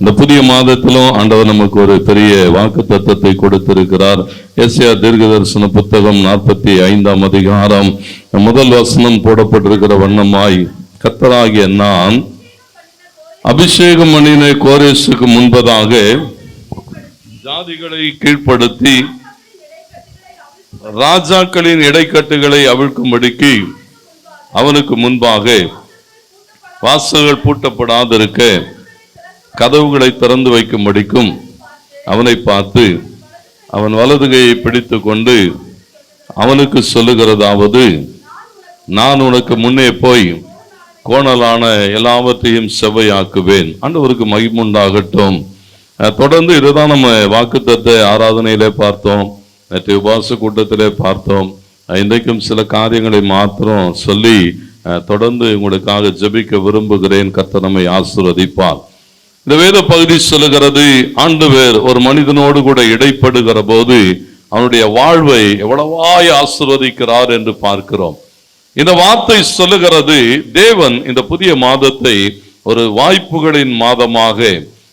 இந்த புதிய மாதத்திலும் ஆண்டவர் நமக்கு ஒரு பெரிய வாக்குத்தத்தத்தை கொடுத்திருக்கிறார். எஸ்ஐயா தீர்க்கதரிசன புத்தகம் 45ஆம் அதிகாரம் முதல் வசனம் போடப்பட்டிருக்கிற வண்ணமாய், கர்த்தராகிய நான் அபிஷேகம் பண்ணின கோரேசுக்கு முன்பதாக ஜாதிகளை கீழ்ப்படுத்தி ராஜாக்களின் இடைக்கட்டுகளை அவிழ்க்கும்படிக்கு அவனுக்கு முன்பாக வாசல்கள் பூட்டப்படாதிருக்க கதவுகளை திறந்து வைக்கும்படிக்கும் அவனை பார்த்து அவன் வலதுகையை பிடித்து கொண்டு அவனுக்கு சொல்லுகிறதாவது, நான் உனக்கு முன்னே போய் கோணலான எல்லாவற்றையும் செவ்வையாக்குவேன். ஆண்டவருக்கு மகிமுண்டாகட்டும். தொடர்ந்து இதுதான் நம்ம வாக்குத்தத்த ஆராதனையிலே பார்த்தோம், நேற்று உபவாச கூட்டத்திலே பார்த்தோம். இன்றைக்கும் சில காரியங்களை மாத்திரம் சொல்லி தொடர்ந்து உங்களுக்காக ஜெபிக்க விரும்புகிறேன். கர்த்தர் நம்மை ஆசீர்வதிப்பார். இந்த வேத பகுதி சொல்லுகிறது, ஆண்டவர் ஒரு மனிதனோடு கூட இடைப்படுகிற போது அவனுடைய வாழ்வை எவ்வளவாய் ஆசீர்வதிக்கிறார் என்று பார்க்கிறோம். இந்த வார்த்தை சொல்லுகிறது, தேவன் இந்த புதிய மாதத்தை ஒரு வாய்ப்புகளின் மாதமாக,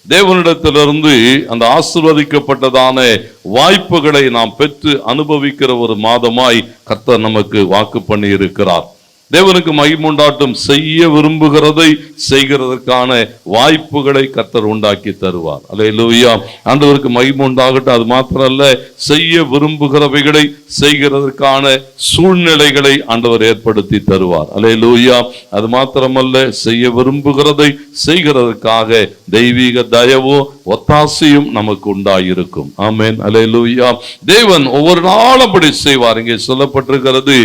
தேவனிடத்திலிருந்து அந்த ஆசீர்வதிக்கப்பட்டதான வாய்ப்புகளை நாம் பெற்று அனுபவிக்கிற ஒரு மாதமாய் கர்த்தர் நமக்கு வாக்கு பண்ணி இருக்கிறார். தேவனுக்கு மகிமுண்டாட்டும். செய்ய விரும்புகிறதை செய்கிறதற்கான வாய்ப்புகளை கர்த்தர் உண்டாக்கி தருவார். அல்லேலூயா. ஆண்டவருக்கு மகிமுண்டாகட்டும். அது மாத்திரமல்ல, செய்ய விரும்புகிறவைகளை செய்கிறதற்கான சூழ்நிலைகளை ஆண்டவர் ஏற்படுத்தி தருவார். அல்லேலூயா. அது மாத்திரமல்ல, செய்ய விரும்புகிறதை செய்கிறதற்காக தெய்வீக தயவோ ஒத்தாசையும் நமக்கு உண்டாயிருக்கும். ஆமென். அல்லேலூயா. தேவன் ஒவ்வொரு நாளும் அப்படி செய்வார். இங்கே சொல்லப்பட்டிருக்கிறது,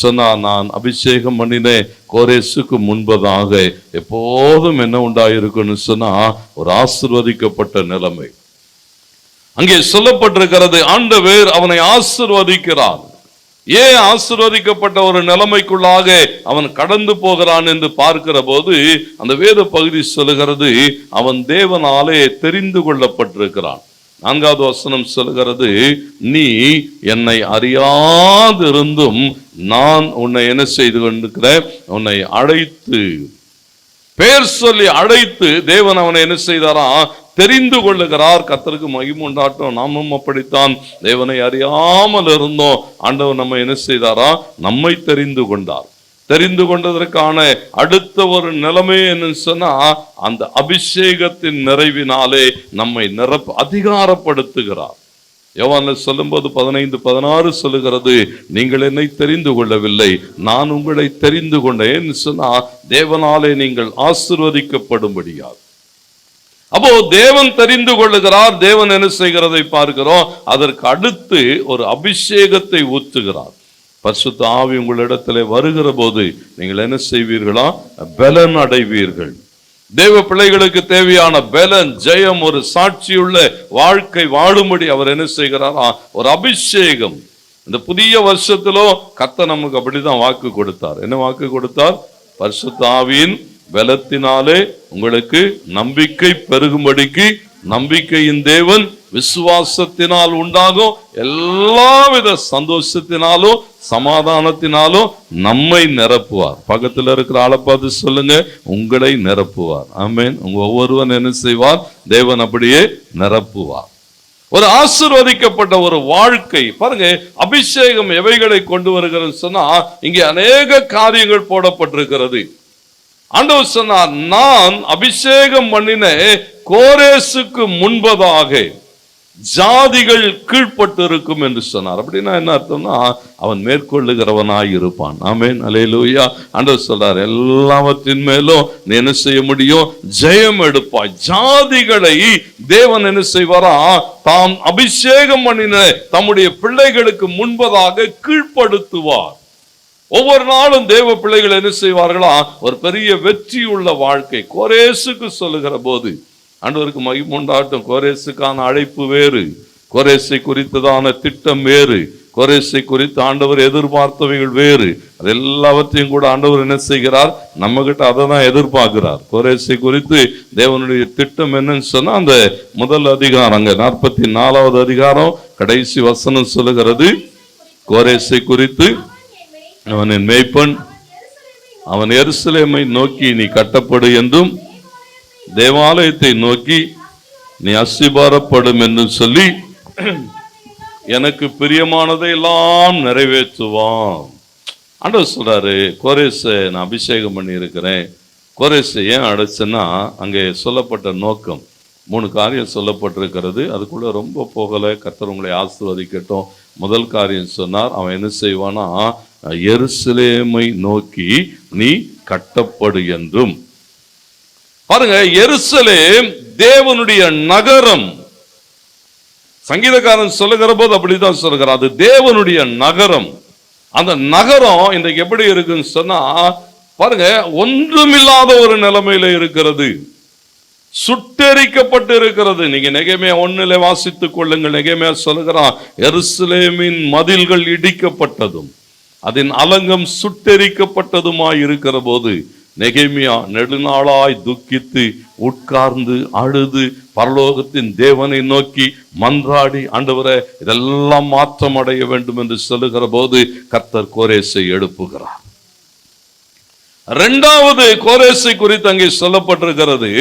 சொன்னா நான் அபிஷேகம் பண்ணின கோரேசுக்கு முன்பதாக எப்போதும் என்ன உண்டாயிருக்குன்னு சொன்னா ஒரு ஆசீர்வதிக்கப்பட்ட நிலைமை. அங்கே சொல்லப்பட்டிருக்கிறது, ஆண்டவர் அவனை ஆசீர்வதிக்கிறார். ஏன் ஆசீர்வதிக்கப்பட்ட ஒரு நிலைமைக்குள்ளாக அவன் கடந்து போகிறான் என்று பார்க்கிற போது அந்த வேத பகுதி சொல்லுகிறது, அவன் தேவனாலே தெரிந்து கொள்ளப்பட்டிருக்கிறான். 4வது வசனம் சொல்லுகிறது, நீ என்னை அறியாதிருந்தும் நான் உன்னை என்ன செய்து கொண்டிருக்கிறேன், உன்னை அழைத்து, பெயர் சொல்லி அழைத்து தேவன் அவனை என்ன செய்தாரா, தெரிந்து கொள்ளுகிறார். கர்த்தருக்கு மகிமை உண்டாட்டும். நாமும் அப்படித்தான். தேவனை அறியாமல் இருந்தோம், ஆண்டவர் நம்ம என்ன செய்தாரா, நம்மை தெரிந்து கொண்டார். தெரிந்து கொண்டதற்கான அடுத்த ஒரு நிலைமை என்ன சொன்னா, அந்த அபிஷேகத்தின் நிறைவினாலே நம்மை அதிகாரப்படுத்துகிறார். யோவான்ல சொல்லும்போது 15:16 சொல்லுகிறது, நீங்கள் என்னை தெரிந்து கொள்ளவில்லை, நான் உங்களை தெரிந்து கொண்டேன் சொன்னா, தேவனாலே நீங்கள் ஆசீர்வதிக்கப்படும்படியாக. அப்போ தேவன் தெரிந்து கொள்ளுகிறார். தேவன் என்ன செய்கிறதை பார்க்கிறோம். அதற்கு அடுத்து ஒரு அபிஷேகத்தை ஊற்றுகிறார். பரிசுத்த ஆவி உங்களிடத்திலே வருகிற போது நீங்கள் என்ன செய்வீர்களா, பலன் அடைவீர்கள். தேவ பிள்ளைகளுக்கு தேவையான பலன், ஜெயம், ஒரு சாட்சியுள்ள வாழ்க்கை வாழும்படி அவர் என்ன செய்கிறாரா, ஒரு அபிஷேகம். இந்த புதிய வருஷத்திலோ கர்த்தர் நமக்கு அப்படிதான் வாக்கு கொடுத்தார். என்ன வாக்கு கொடுத்தார்? பரிசுத்த ஆவியின் பலத்தினாலே உங்களுக்கு நம்பிக்கை பெருகும்படிக்கு, நம்பிக்கையின் தேவன் விசுவாசத்தினால் உண்டாகும் எல்லாவித சந்தோஷத்தினாலும் சமாதானத்தினாலும் நம்மை நிரப்புவார். பக்கத்தில் இருக்கிற ஆளை பார்த்து சொல்லுங்க, உங்களை நிரப்புவார். ஆமென். உங்க ஒவ்வொருவன் என்ன செய்வார்? தேவன் அப்படியே நிரப்புவார். ஒரு ஆசீர்வதிக்கப்பட்ட ஒரு வாழ்க்கை பாருங்க. அபிஷேகம் எவைகளை கொண்டு வருகிறது சொன்னா, இங்கே அநேக காரியங்கள் போடப்பட்டிருக்கிறது. ஆண்டவர் சொன்னார், நான் அபிஷேகம் பண்ணின கோரேசுக்கு முன்பதாக ஜாதிகள் கீழ்பட்டு இருக்கும் என்று சொன்னார். அப்படின்னா என்ன அர்த்தம்னா, அவன் மேற்கொள்ளுகிறவனாய் இருப்பான். ஆமென். அல்லேலூயா. ஆண்டவர் சொல்றார், எல்லாவற்றின் மேலும் நீ என்ன செய்ய முடியும்? ஜெயம் எடுப்பாய். ஜாதிகளை தேவன் என்ன செய்வாரா, தாம் அபிஷேகம் பண்ணின தம்முடைய பிள்ளைகளுக்கு முன்பதாக கீழ்ப்படுத்துவார். ஒவ்வொரு நாளும் தேவ பிள்ளைகள் என்ன செய்வார்களா, ஒரு பெரிய வெற்றி உள்ள வாழ்க்கை. கோரேசுக்கு சொல்லுகிற போது ஆண்டவருக்கு மகிமை உண்டாகட்டும். கோரேசுக்கான அழைப்பு வேறு, கோரேசை குறித்ததான திட்டம் வேறு, கோரேசை குறித்து ஆண்டவர் எதிர்பார்த்தவைகள் வேறு. அது எல்லாவற்றையும் கூட ஆண்டவர் என்ன செய்கிறார், நம்ம கிட்ட அதை தான் எதிர்பார்க்கிறார். கோரேசை குறித்து தேவனுடைய திட்டம் என்னன்னு சொன்னா, அந்த முதல் அதிகாரம் 44வது அதிகாரம் கடைசி வசனம் சொல்லுகிறது, கோரேசை குறித்து, அவன் என் மேய்ப்பன், அவன் எருசலேமை நோக்கி நீ கட்டப்படு என்றும் தேவாலயத்தை நோக்கி நீ அஸ்திபாரப்படும் என்று சொல்லி எனக்கு பிரியமானதை எல்லாம் நிறைவேற்றுவான். ஆண்டவர் சொல்றாரு, கோரேசை நான் அபிஷேகம் பண்ணி இருக்கிறேன். கோரேசை ஏன் அடைச்சேன்னா, அங்கே சொல்லப்பட்ட நோக்கம் 3 காரியம் சொல்லப்பட்டிருக்கிறது. அதுக்குள்ள ரொம்ப போகலை. கர்த்தர் உங்களை ஆசீர்வதிக்கட்டும். முதல் காரியம் சொன்னார், அவன் என்ன செய்வானா, எருசலேமை நோக்கி நீ கட்டப்படு என்றும். பாருங்க, எருசலேம் தேவனுடைய நகரம். சங்கீதக்காரன் சொல்லுகிற போது அப்படிதான் சொல்லுகிறார், அது தேவனுடைய நகரம். அந்த நகரம் இன்றைக்கு எப்படி இருக்குன்னு சொன்னா, பாருங்க, ஒன்றுமில்லாத ஒரு நிலைமையில இருக்கிறது, சுட்டெரிக்கப்பட்டு இருக்கிறது. நீங்க நெகேமியா 1 வாசித்துக் கொள்ளுங்கள். நெகேமியா சொல்லுகிறான், எருசலேமின் மதில்கள் இடிக்கப்பட்டதும் அதன் அலங்கம் சுட்டெரிக்கப்பட்டதுமாய் இருக்கிற போது நெகேமியா நெடுநாளாய் துக்கித்து உட்கார்ந்து அழுது பரலோகத்தின் தேவனை நோக்கி மன்றாடி, ஆண்டவரே இதெல்லாம் மாற்றம் அடைய வேண்டும் என்று சொல்லுகிற போது கர்த்தர் கோரேசை எழுப்புகிறார். 2வது கோரேசை குறித்து அங்கே சொல்லப்பட்டிருக்கிறது.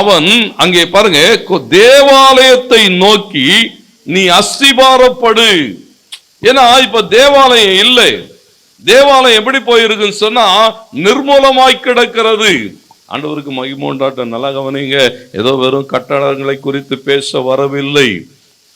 அவன் அங்கே பாருங்க, தேவாலயத்தை நோக்கி நீ அஸ்திபாரப்படு. ஏன்னா இப்ப தேவாலயம் இல்லை. தேவாலயம் எப்படி போயிருக்குன்னு சொன்னா, நிர்மூலமாய் கிடக்கிறது. ஆண்டவருக்கு மகிமை உண்டாட்டம். நல்லா கவனிங்க, ஏதோ வெறும் கட்டடங்களை குறித்து பேச வரவில்லை.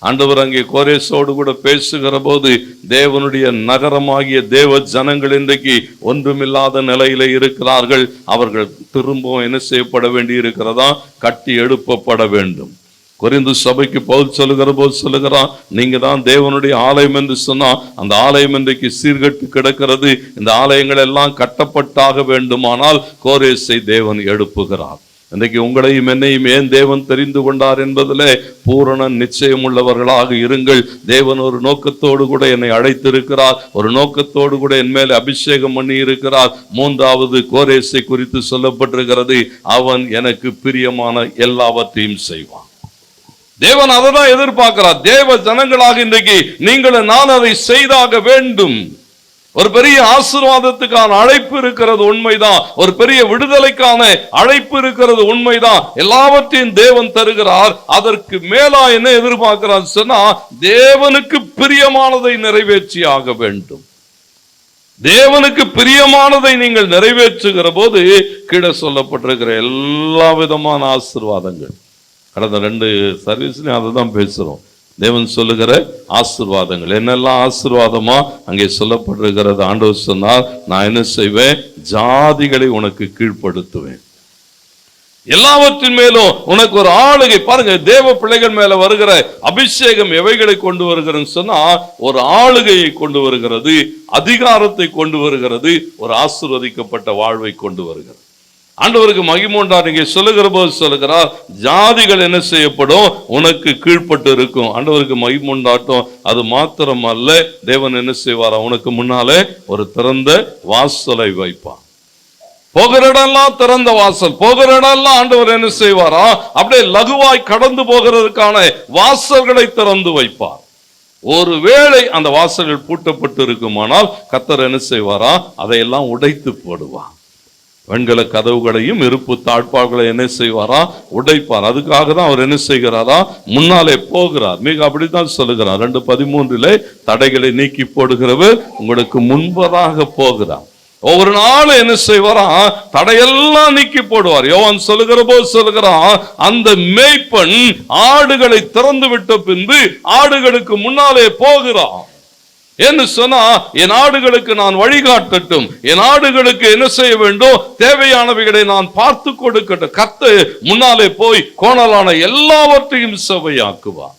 ஆண்டவர் அங்கே கோரேசோடு கூட பேசுகிற போது, தேவனுடைய நகரமாகிய தேவ ஜனங்கள் இன்றைக்கு ஒன்றுமில்லாத நிலையில இருக்கிறார்கள். அவர்கள் திரும்பவும் என்ன செய்யப்பட வேண்டி இருக்கிறதா, கட்டி எழுப்பப்பட வேண்டும். கொரிந்து சபைக்கு பவுல் சொல்லுகிற போது சொல்லுகிறான், நீங்க தான் தேவனுடைய ஆலயம் என்று சொன்னா, அந்த ஆலயம் இன்றைக்கு சீர்கட்டு கிடக்கிறது. இந்த ஆலயங்கள் எல்லாம் கட்டப்பட்டாக வேண்டுமானால் கோரேசை தேவன் எழுப்புகிறார். இன்றைக்கு உங்களையும் என்னையும் ஏன் தேவன் தெரிந்து கொண்டார் என்பதிலே பூரண நிச்சயம் உள்ளவர்களாக இருங்கள். தேவன் ஒரு நோக்கத்தோடு கூட என்னை அழைத்திருக்கிறார், ஒரு நோக்கத்தோடு கூட என் மேலே அபிஷேகம் பண்ணி இருக்கிறார். 3வது கோரேசை குறித்து சொல்லப்பட்டிருக்கிறது, அவன் எனக்கு பிரியமான எல்லாவற்றையும் செய்வான். தேவன் அதை தான் எதிர்பார்க்கிறார். தேவ ஜனங்களாக இன்றைக்கு நீங்கள் நான் அதை செய்தாக வேண்டும். ஒரு பெரிய ஆசீர்வாதத்துக்கான அழைப்பு இருக்கிறது, உண்மைதான். ஒரு பெரிய விடுதலைக்கான அழைப்பு இருக்கிறது, உண்மைதான். எல்லாவற்றையும் தேவன் தருகிறார். அதற்கு மேலா என்ன எதிர்பார்க்கிறார் சொன்னா, தேவனுக்கு பிரியமானதை நிறைவேற்றியாக வேண்டும். தேவனுக்கு பிரியமானதை நீங்கள் நிறைவேற்றுகிற போது கீழே சொல்லப்பட்டிருக்கிற எல்லா விதமான ஆசீர்வாதங்கள், கடந்த 2 சர்வீஸ்லயும் அதை தான் பேசுறோம். தேவன் சொல்லுகிற ஆசீர்வாதங்கள் என்னெல்லாம் ஆசீர்வாதமா அங்கே சொல்லப்பட்டிருக்கிறது. ஆண்டவர் சொன்னார், நான் என்ன செய்வேன், ஜாதிகளை உனக்கு கீழ்ப்படுத்துவேன், எல்லாவற்றின் மேலும் உனக்கு ஒரு ஆளுகை. பாருங்க, தேவ பிள்ளைகள் மேல வருகிற அபிஷேகம் எவைகளை கொண்டு வருகிறன்னு சொன்னா, ஒரு ஆளுகையை கொண்டு வருகிறது, அதிகாரத்தை கொண்டு வருகிறது, ஒரு ஆசீர்வதிக்கப்பட்ட வாழ்வை கொண்டு வருகிறது. ஆண்டவருக்கு மகிமை உண்டார். நீங்க சொல்லுகிற போது சொல்லுகிறார், ஜாதிகள் என்ன செய்யப்படும், உனக்கு கீழ்பட்டு இருக்கும். ஆண்டவருக்கு மகிமை உண்டாட்டும். அது மாத்திரம் அல்ல, தேவன் என்ன செய்வாரா, உனக்கு முன்னாலே ஒரு திறந்த வாசலை வைப்பான். போகிற இடம்லாம் திறந்த வாசல். போகிற இடம்லாம் ஆண்டவர் என்ன செய்வாரா, அப்படியே லகுவாய் கடந்து போகிறதுக்கான வாசல்களை திறந்து வைப்பார். ஒருவேளை அந்த வாசல்கள் பூட்டப்பட்டு இருக்குமானால் கர்த்தர் என்ன செய்வாரா, அதையெல்லாம் உடைத்து போடுவார். வெண்கல கதவுகளையும் இருப்பு தாழ்பால்களை என்ன செய்வாரா, உடைப்பார். அதுக்காக தான் அவர் என்ன செய்கிறாரா, முன்னாலே போகிறார். மிக அப்படித்தான் சொல்லுகிறார். 2:13 தடைகளை நீக்கி போடுகிறவர் உங்களுக்கு முன்பதாக போகிறார். ஒவ்வொரு நாளும் என்ன செய்வாரா, தடையெல்லாம் நீக்கி போடுவார். யோவான் சொல்லுகிற போது சொல்லுகிறான், அந்த மேய்ப்பன் ஆடுகளை திறந்து விட்ட பின்பு ஆடுகளுக்கு முன்னாலே போகிறான் என்று சொன்னா, என் ஆடுகளுக்கு நான் வழிகாட்டட்டும், என் ஆடுகளுக்கு என்ன செய்ய வேண்டும், தேவையானவைகளை நான் பார்த்து கொடுக்கட்டும். கர்த்தர் முன்னாலே போய் கோணலான எல்லாவற்றையும் செவ்வையாக்குவார்.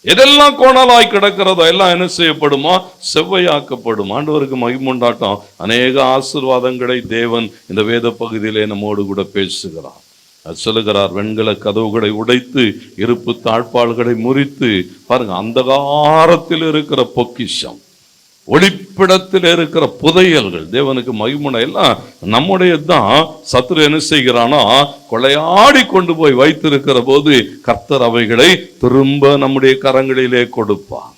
எதெல்லாம் கோணலாய் கிடக்கிறதோ எல்லாம் என்ன செய்யப்படுமா, செவ்வையாக்கப்படும். ஆண்டவருக்கு மகிமை உண்டாட்டம். அநேக ஆசீர்வாதங்களை தேவன் இந்த வேத பகுதியிலே நம்மோடு கூட பேசுகிறார். அது சொல்லுகிறார், வெண்கல கதவுகளை உடைத்து இருப்பு தாழ்பால்களை முறித்து, பாருங்க, அந்தகாரத்தில் இருக்கிற பொக்கிஷம், ஒளிப்பிடத்தில் இருக்கிற புதையல்கள், தேவனுக்கு மகிமை எல்லாம் நம்முடைய தான். சத்துரு என்ன செய்கிறானா, கொள்ளையாடி கொண்டு போய் வைத்திருக்கிற போது கர்த்தர் அவைகளை திரும்ப நம்முடைய கரங்களிலே கொடுப்பார்.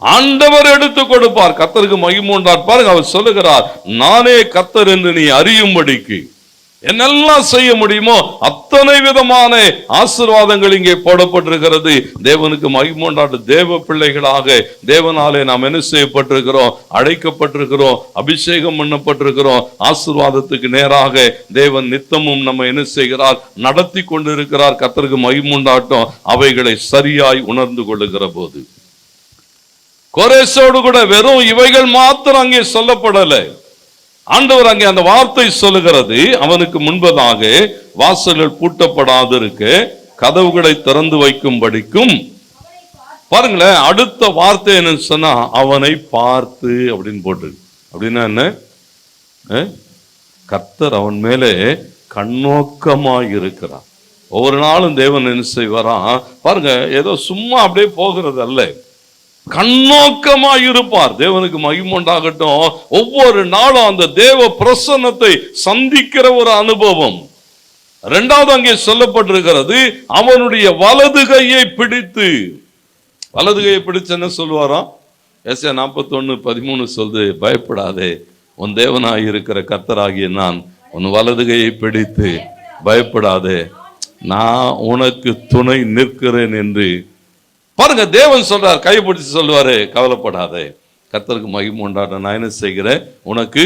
ஆண்டவர் எடுத்து கொடுப்பார். கர்த்தருக்கு மகிமை உண்டார். பாருங்க, அவர் சொல்லுகிறார், நானே கர்த்தர் என்று நீ அறியும்படிக்கு என்னெல்லாம் செய்ய முடியுமோ அத்தனை விதமான ஆசீர்வாதங்கள் இங்கே போடப்பட்டிருக்கிறது. தேவனுக்கு மகிமை உண்டான தேவ பிள்ளைகளாக தேவனாலே நாம் என்ன செய்யப்பட்டிருக்கிறோம்? அழைக்கப்பட்டிருக்கிறோம், அபிஷேகம் பண்ணப்பட்டிருக்கிறோம். ஆசீர்வாதத்துக்கு நேராக தேவன் நித்தமும் நம்ம என்ன செய்கிறார்? நடத்தி கொண்டிருக்கிறார். கர்த்தருக்கு மகிமை உண்டாட்டும். அவைகளை சரியாய் உணர்ந்து கொள்ளுகிற போது கோரேசோடு கூட வெறும் இவைகள் மாத்திரம் அங்கே சொல்லப்படலை. ஆண்டவர் அங்கே அந்த வார்த்தை சொல்லுகிறது, அவனுக்கு முன்பதாக வாசல்கள் பூட்டப்படாதிருக்க கதவுகளை திறந்து வைக்கும்படிக்கும். பாருங்களேன், அடுத்த வார்த்தை என்னன்னு சொன்னா அவனை பார்த்து அப்படின்னு போட்டு. அப்படின்னா என்ன? கர்த்தர் அவன் மேலே கண்ணோக்கமாய் இருக்கிறார். ஒவ்வொரு நாளும் தேவன் என்ன செய்வாராம் பாருங்க, ஏதோ சும்மா அப்படியே போகிறது அல்ல, கண்ணோக்கமாய் இருப்பார். தேவனுக்கு மகிமை உண்டாகட்டும். ஒவ்வொரு நாளும் அந்த தேவ பிரசன்னத்தை சந்திக்கிற ஒரு அனுபவம். இரண்டாவது அங்கே சொல்லப்பட்டிருக்கிறது, அவனுடைய வலது கையை பிடித்து. வலது கையை பிடிச்சு என்ன சொல்லுவாராம்? ஏசாயா 41:13 சொல்லுது, பயப்படாதே, உன் தேவனாய் இருக்கிற கர்த்தராகிய நான் உன் வலது கையை பிடித்து பயப்படாதே, நான் உனக்கு துணை நிற்கிறேன் என்று. பாருங்க, தேவன் சொல்றார், கையை பிடிச்சு சொல்லுவாரு, கவலைப்படாதே, கர்த்தருக்கு மகிமை உண்டாட நான் என்ன செய்கிறேன்? உனக்கு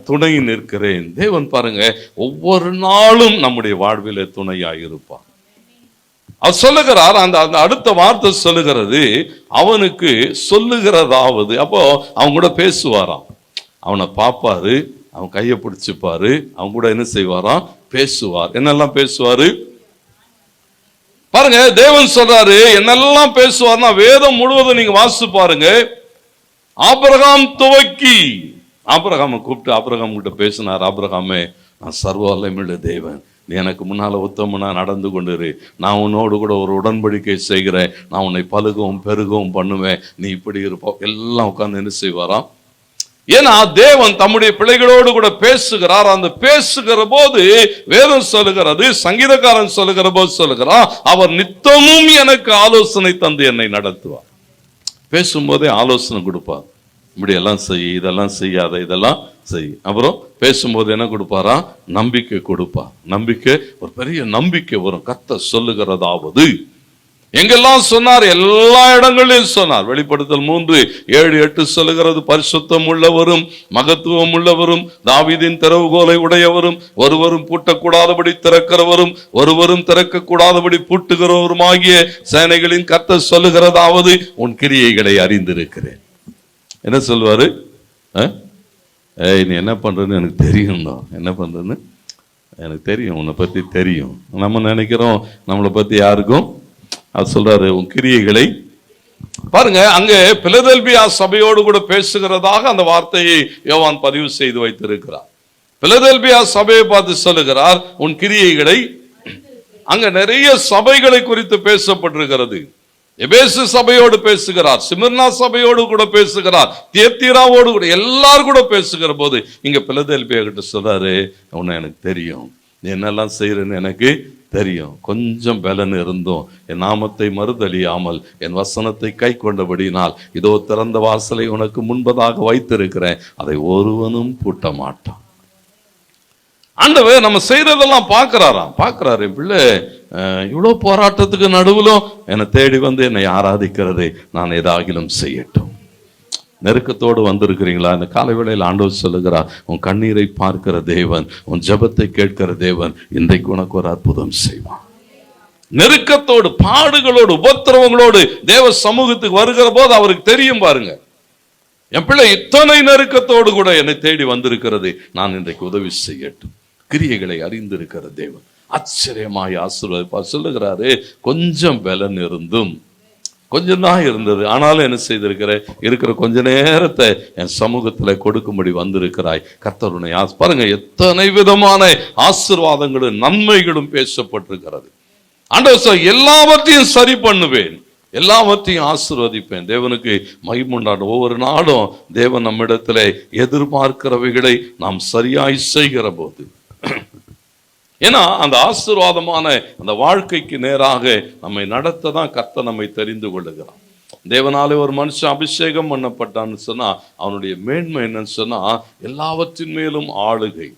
துணை நிற்கிறேன். தேவன் பாருங்க ஒவ்வொரு நாளும் நம்முடைய வாழ்வில துணையாய் இருப்பார். அவர் சொல்லுகிறார், அந்த அடுத்த வார்த்தை சொல்லுகிறது, அவனுக்கு சொல்லுகிறதாவது. அப்போ அவங்க கூட பேசுவாராம், அவனை பார்ப்பாரு, அவன் கையை பிடிச்சுப்பாரு, அவங்க கூட என்ன செய்வாராம்? பேசுவார். என்னெல்லாம் பேசுவாரு பாருங்க. தேவன் சொல்றாரு என்னெல்லாம் பேசுவார்னா, வேதம் முழுவதும் நீங்க வாசிச்சு பாருங்க. ஆபிரகாம் துவக்கி ஆபிரகாமை கூப்பிட்டு ஆபிரகாம் கிட்ட பேசினார், ஆபிரகாமே, நான் சர்வ வல்லமையுள்ள தேவன், நீ எனக்கு முன்னால உத்தமனா நடந்து கொண்டிரு, நான் உன்னோடு கூட ஒரு உடன்படிக்கை செய்கிறேன், நான் உன்னை பலுகவும் பெருகவும் பண்ணுவேன், நீ இப்படி இருப்போம். எல்லாம் உட்கார்ந்து என்ன செய்வாராம்? ஏன்னா தேவன் தம்முடைய பிள்ளைகளோடு கூட பேசுகிறார். அந்த பேசுகிற போது வேதம் சொல்லுகிறது, சங்கீதக்காரன் சொல்லுகிற போது சொல்லுகிறார், அவர் நித்தமும் எனக்கு ஆலோசனை தந்து என்னை நடத்துவார். பேசும்போதே ஆலோசனை கொடுப்பார், இப்படி எல்லாம் செய், இதெல்லாம் செய்யாத, இதெல்லாம் செய். அப்புறம் பேசும்போது என்ன கொடுப்பாரா? நம்பிக்கை கொடுப்பார். நம்பிக்கை, ஒரு பெரிய நம்பிக்கை வரும். கர்த்தர் சொல்லுகிறதாவது எங்கெல்லாம் சொன்னார்? எல்லா இடங்களிலும் சொன்னார். வெளிப்படுத்தல் 3:7-8 சொல்லுகிறது, பரிசுத்தம் உள்ளவரும் மகத்துவம் உள்ளவரும் தாவீதின் திறவுகோலை உடையவரும் ஒருவரும் பூட்டக்கூடாதபடி திறக்கிறவரும் ஒருவரும் திறக்க கூடாதபடி பூட்டுகிறவருமாகிய சேனைகளின் கர்த்தர் சொல்லுகிறதாவது, உன் கிரியைகளை அறிந்திருக்கிறேன். என்ன சொல்வாரு? நீ என்ன பண்றன்னு எனக்கு தெரியும் தான், என்ன பண்றன்னு எனக்கு தெரியும், உன்னை பத்தி தெரியும். நம்ம நினைக்கிறோம் நம்மளை பத்தி யாருக்கும். அது சொல்றாரு, உன் கிரியைகளை பாருங்க. அங்கே பிலதெல்பியா சபையோடு கூட பேசுகிறதாக அந்த வார்த்தையை யோவான் பதிவு செய்து வைத்திருக்கிறார். பிலதெல்பியா சபையை பார்த்து சொல்லுகிறார், உன் கிரியைகளை. அங்க நிறைய சபைகளை குறித்து பேசப்பட்டிருக்கிறது. எபேசு சபையோடு பேசுகிறார், சிமிர்னா சபையோடு கூட பேசுகிறார், தியத்தீராவோடு கூட, எல்லாரும் கூட பேசுகிற போது இங்க பிலதெல்பியா கிட்ட சொல்றாரு, உன்னை எனக்கு தெரியும், நீ என்னெல்லாம் செய்யறன்னு எனக்கு தெரியும். கொஞ்சம் பலன் இருந்தும் என் நாமத்தை மறுதலியாமல் என் வசனத்தை கை கொண்டபடினால் இதோ திறந்த வாசலை உனக்கு முன்பதாக வைத்திருக்கிறேன், அதை ஒருவனும் பூட்ட மாட்டான். ஆண்டவர் நம்ம செய்யறதெல்லாம் பார்க்கிறாரு. பிள்ளை இவ்வளவு போராட்டத்துக்கு நடுவிலும் என்னை தேடி வந்து என்னை ஆராதிக்கிறதை நான் ஏதாகிலும் செய்யட்டும். நெருக்கத்தோடு வந்திருக்கிறீங்களா? இந்த காலை வேளையில் ஆண்டவர் சொல்லுகிறார், உன் கண்ணீரை பார்க்கிற தேவன், உன் ஜெபத்தை கேட்கிற தேவன் இன்றைக்கு உனக்கு ஒரு அற்புதம் செய்வான். நெருக்கத்தோடு, பாடுகளோடு, உபத்திரவங்களோடு தேவ சமூகத்துக்கு வருகிற போது அவருக்கு தெரியும், பாருங்க, என் பிள்ளை இத்தனை நெருக்கத்தோடு கூட என்னை தேடி வந்திருக்கிறது, நான் இன்றைக்கு உதவி செய்யட்டும். கிரியைகளை அறிந்திருக்கிற தேவன் ஆச்சரியமாய் ஆசீர்வதிப்பார். சொல்லுகிறாரு, கொஞ்சம் பலன் இருந்தும், கொஞ்சம் தான் இருந்தது, ஆனாலும் என்ன இருக்கிற கொஞ்ச நேரத்தை என் சமூகத்தில் கொடுக்கும்படி வந்திருக்கிறாய். கர்த்தருடைய பாருங்க, எத்தனை விதமான ஆசீர்வாதங்களும் நன்மைகளும் பேசப்பட்டிருக்கிறது. ஆண்டவர் எல்லாவற்றையும் சரி பண்ணுவேன், எல்லாவற்றையும் ஆசீர்வதிப்பேன். தேவனுக்கு மகிமை உண்டான ஒவ்வொரு நாளும் தேவன் நம்மிடத்தில் எதிர்பார்க்கிறவைகளை நாம் சரியாய் செய்கிற போது, ஏன்னா அந்த ஆசீர்வாதமான அந்த வாழ்க்கைக்கு நேராக நம்மை நடத்த தான் கர்த்தர் நம்மை தெரிந்து கொள்ளுகிறான். தேவனாலே ஒரு மனுஷன் அபிஷேகம் பண்ணப்பட்டான்னு சொன்னா அவனுடைய மேன்மை என்னன்னு சொன்னா எல்லாவற்றின் மேலும் ஆளுகை.